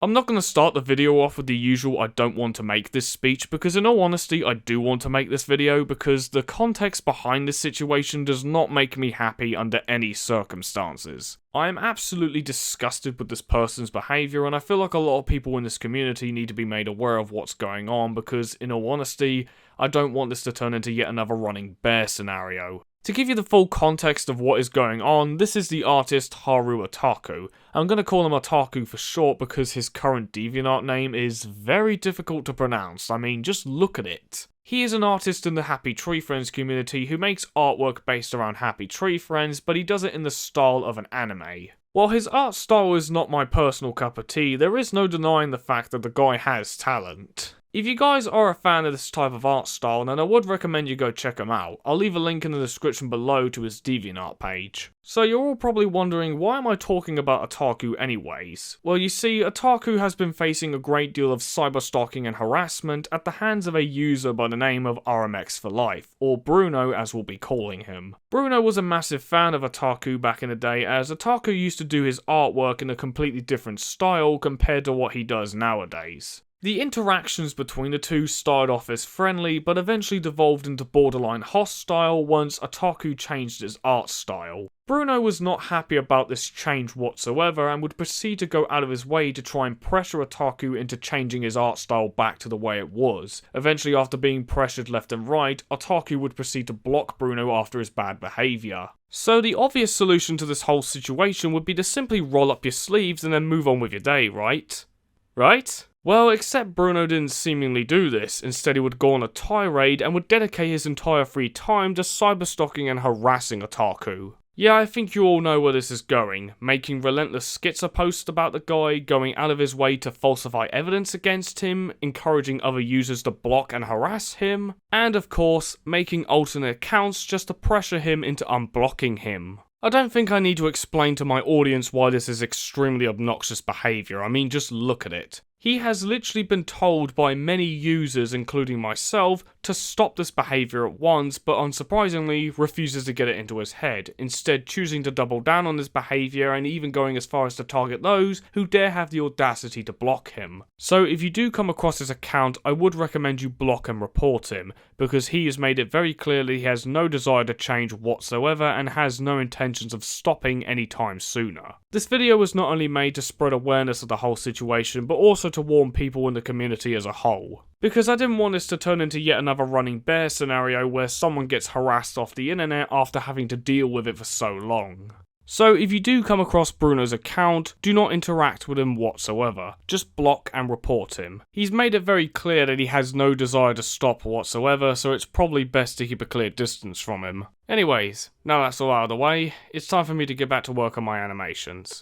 I'm not going to start the video off with the usual I don't want to make this speech, because in all honesty I do want to make this video because the context behind this situation does not make me happy under any circumstances. I am absolutely disgusted with this person's behaviour, and I feel like a lot of people in this community need to be made aware of what's going on because in all honesty I don't want this to turn into yet another running bear scenario. To give you the full context of what is going on, this is the artist Haru Otaku. I'm going to call him Otaku for short because his current DeviantArt name is very difficult to pronounce. I mean, just look at it. He is an artist in the Happy Tree Friends community who makes artwork based around Happy Tree Friends, but he does it in the style of an anime. While his art style is not my personal cup of tea, there is no denying the fact that the guy has talent. If you guys are a fan of this type of art style, then I would recommend you go check him out. I'll leave a link in the description below to his DeviantArt page. So you're all probably wondering, why am I talking about Otaku anyways? Well, you see, Otaku has been facing a great deal of cyberstalking and harassment at the hands of a user by the name of RMX4LIFE, or Bruno as we'll be calling him. Bruno was a massive fan of Otaku back in the day, as Otaku used to do his artwork in a completely different style compared to what he does nowadays. The interactions between the two started off as friendly, but eventually devolved into borderline hostile once Otaku changed his art style. Bruno was not happy about this change whatsoever and would proceed to go out of his way to try and pressure Otaku into changing his art style back to the way it was. Eventually, after being pressured left and right, Otaku would proceed to block Bruno after his bad behaviour. So the obvious solution to this whole situation would be to simply roll up your sleeves and then move on with your day, right? Right? Well, except Bruno didn't seemingly do this. Instead, he would go on a tirade and would dedicate his entire free time to cyberstalking and harassing Otaku. Yeah, I think you all know where this is going, making relentless schizo posts about the guy, going out of his way to falsify evidence against him, encouraging other users to block and harass him, and of course, making alternate accounts just to pressure him into unblocking him. I don't think I need to explain to my audience why this is extremely obnoxious behaviour. I mean, just look at it. He has literally been told by many users, including myself, to stop this behaviour at once, but unsurprisingly refuses to get it into his head, instead choosing to double down on this behaviour and even going as far as to target those who dare have the audacity to block him. So if you do come across his account, I would recommend you block and report him, because he has made it very clear that he has no desire to change whatsoever and has no intentions of stopping anytime sooner. This video was not only made to spread awareness of the whole situation, but also to warn people in the community as a whole. Because I didn't want this to turn into yet another running bear scenario where someone gets harassed off the internet after having to deal with it for so long. So if you do come across Bruno's account, do not interact with him whatsoever. Just block and report him. He's made it very clear that he has no desire to stop whatsoever, so it's probably best to keep a clear distance from him. Anyways, now that's all out of the way, it's time for me to get back to work on my animations.